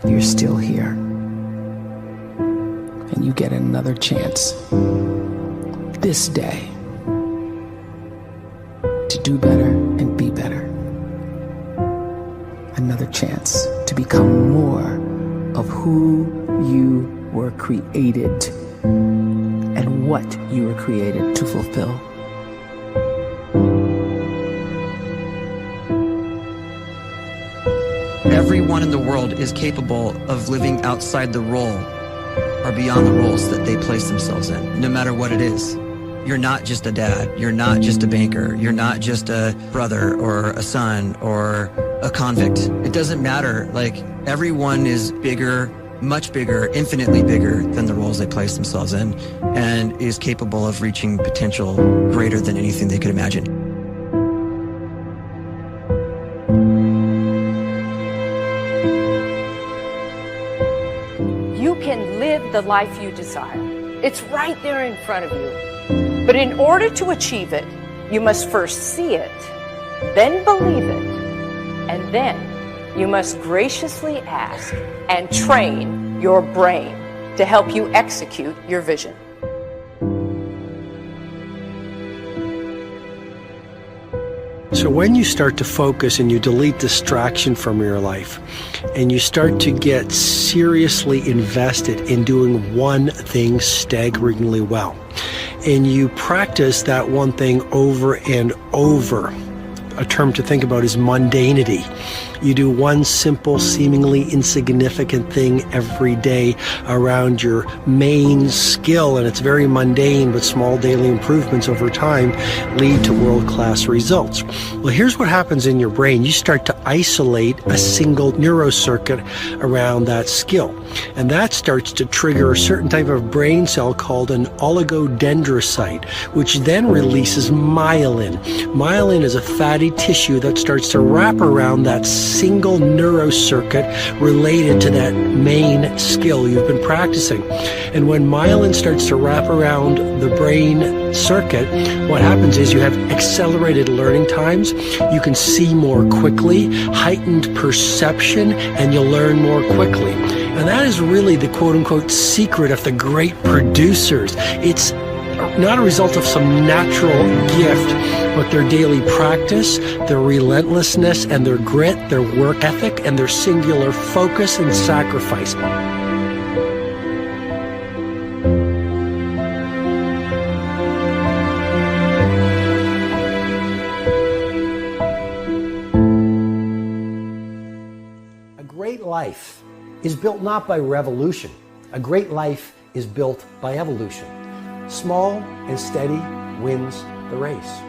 you're still here. And you get another chance this day to do better and be better. Another chance to become more of who you were created and what you were created to fulfill. Everyone in the world is capable of living outside the role or beyond the roles that they place themselves in, no matter what it is. You're not just a dad, you're not just a banker, you're not just a brother or a son or a convict. It doesn't matter. Like, everyone is bigger, much bigger, infinitely bigger than the roles they place themselves in, and is capable of reaching potential greater than anything they could imagine. You can live the life you desire. It's right there in front of you. But in order to achieve it, you must first see it, then believe it, and then you must graciously ask and train your brain to help you execute your vision. So when you start to focus and you delete distraction from your life, and you start to get seriously invested in doing one thing staggeringly well, and you practice that one thing over and over, a term to think about is mundanity. You do one simple, seemingly insignificant thing every day around your main skill, and it's very mundane, but small daily improvements over time lead to world-class results. Well, here's what happens in your brain. You start to isolate a single neurocircuit around that skill, and that starts to trigger a certain type of brain cell called an oligodendrocyte, which then releases myelin. Myelin is a fatty tissue that starts to wrap around that single neurocircuit related to that main skill you've been practicing. And when myelin starts to wrap around the brain circuit, what happens is you have accelerated learning times, you can see more quickly, heightened perception, and you'll learn more quickly. And that is really the quote-unquote secret of the great producers. It's not a result of some natural gift, but their daily practice, their relentlessness and their grit, their work ethic, and their singular focus and sacrifice. A great life is built not by revolution. A great life is built by evolution. Small and steady wins the race.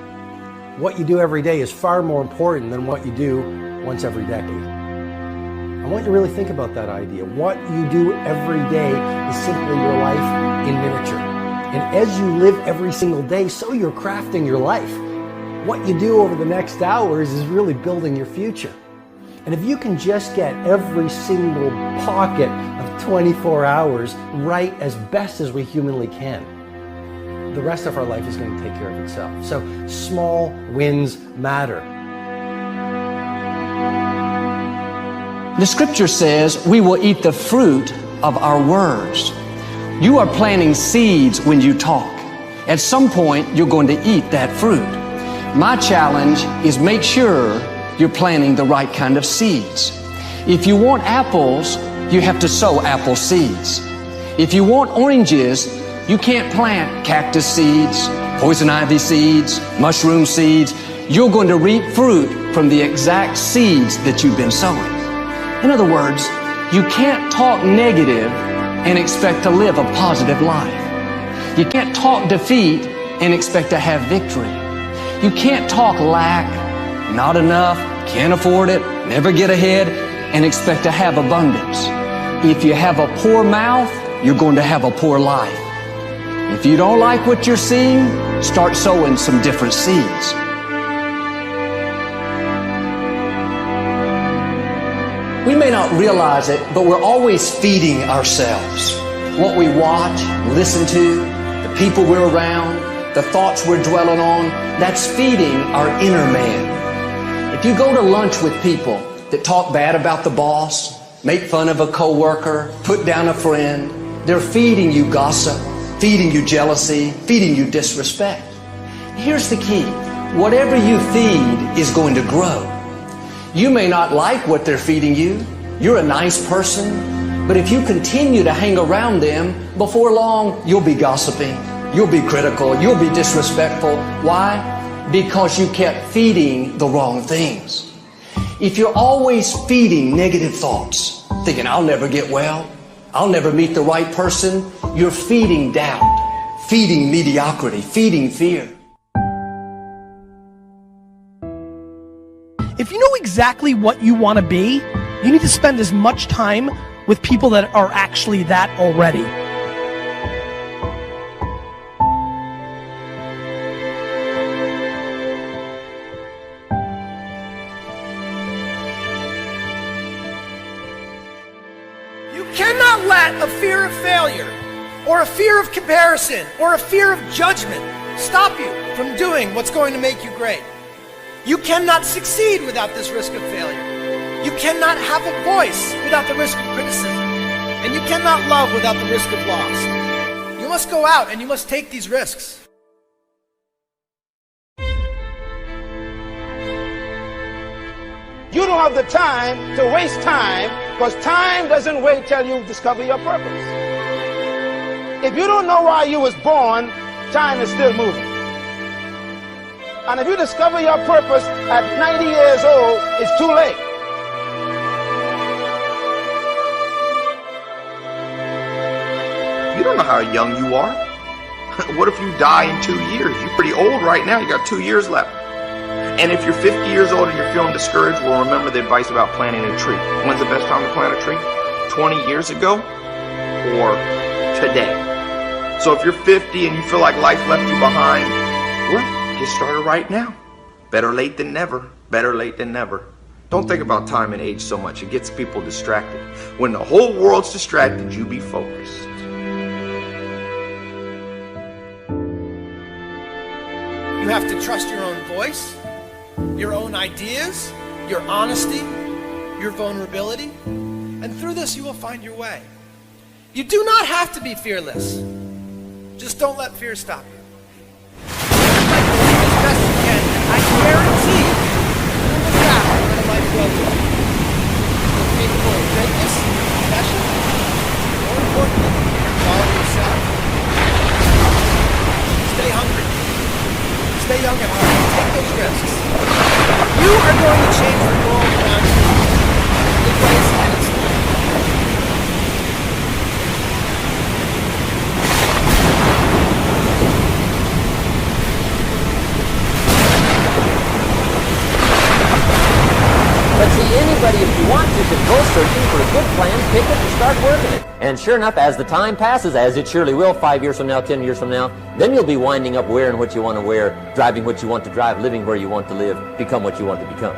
What you do every day is far more important than what you do once every decade. I want you to really think about that idea. What you do every day is simply your life in miniature. And as you live every single day, so you're crafting your life. What you do over the next hours is really building your future. And if you can just get every single pocket of 24 hours right as best as we humanly can, the rest of our life is going to take care of itself. So small wins matter. The scripture says we will eat the fruit of our words. You are planting seeds when you talk. At some point, you're going to eat that fruit. My challenge is make sure you're planting the right kind of seeds. If you want apples, you have to sow apple seeds. If you want oranges, you can't plant cactus seeds, poison ivy seeds, mushroom seeds. You're going to reap fruit from the exact seeds that you've been sowing. In other words, you can't talk negative and expect to live a positive life. You can't talk defeat and expect to have victory. You can't talk lack, not enough, can't afford it, never get ahead, and expect to have abundance. If you have a poor mouth, you're going to have a poor life. If you don't like what you're seeing, start sowing some different seeds. We may not realize it, but we're always feeding ourselves. What we watch, listen to, the people we're around, the thoughts we're dwelling on, that's feeding our inner man. If you go to lunch with people that talk bad about the boss, make fun of a coworker, put down a friend. They're feeding you gossip, feeding you jealousy, feeding you disrespect. Here's the key. Whatever you feed is going to grow. You may not like what they're feeding you. You're a nice person. But if you continue to hang around them, before long, you'll be gossiping. You'll be critical. You'll be disrespectful. Why? Because you kept feeding the wrong things. If you're always feeding negative thoughts, thinking, I'll never get well, I'll never meet the right person, you're feeding doubt, feeding mediocrity, feeding fear. If you know exactly what you want to be, you need to spend as much time with people that are actually that already. You cannot let a fear of failure, or a fear of comparison, or a fear of judgment stop you from doing what's going to make you great. You cannot succeed without this risk of failure. You cannot have a voice without the risk of criticism. And you cannot love without the risk of loss. You must go out and you must take these risks. You don't have the time to waste time, because time doesn't wait till you discover your purpose. If you don't know why you was born, time is still moving. And if you discover your purpose at 90 years old, it's too late. You don't know how young you are. What if you die in 2 years? You're pretty old right now. You got 2 years left. And if you're 50 years old and you're feeling discouraged, well, remember the advice about planting a tree. When's the best time to plant a tree? 20 years ago or today? So if you're 50 and you feel like life left you behind, well, get started right now. Better late than never. Better late than never. Don't think about time and age so much. It gets people distracted. When the whole world's distracted, you be focused. You have to trust your own voice, your own ideas, your honesty, your vulnerability. And through this, you will find your way. You do not have to be fearless. Just don't let fear stop you. As best you can, and I guarantee you will look back on a life well lived. You're capable of greatness, passion, more importantly, your quality of self. Stay hungry. Stay young at heart. Take those risks. You are going to change the world around you in good ways and in small. But see, anybody, if you want to, can go searching for a good plan, pick it, and start working it. And sure enough, as the time passes, as it surely will, 5 years from now, 10 years from now, then you'll be winding up wearing what you want to wear, driving what you want to drive, living where you want to live, become what you want to become.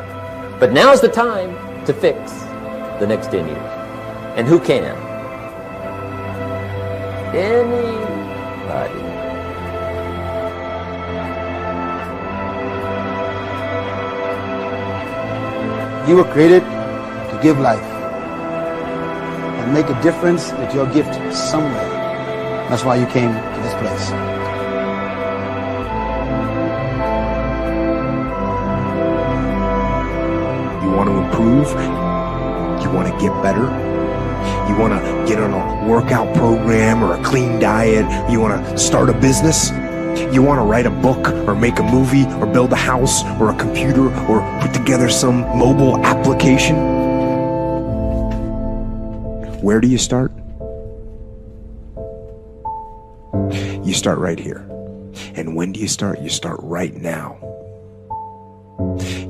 But now's the time to fix the next 10 years. And who can? Anybody. You were created to give life and make a difference with your gift somewhere. That's why you came to this place. You want to improve? You want to get better? You want to get on a workout program or a clean diet? You want to start a business? You want to write a book or make a movie or build a house or a computer or put together some mobile application? Where do you start? You start right here. And when do you start? You start right now.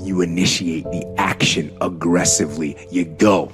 You initiate the action aggressively. You go.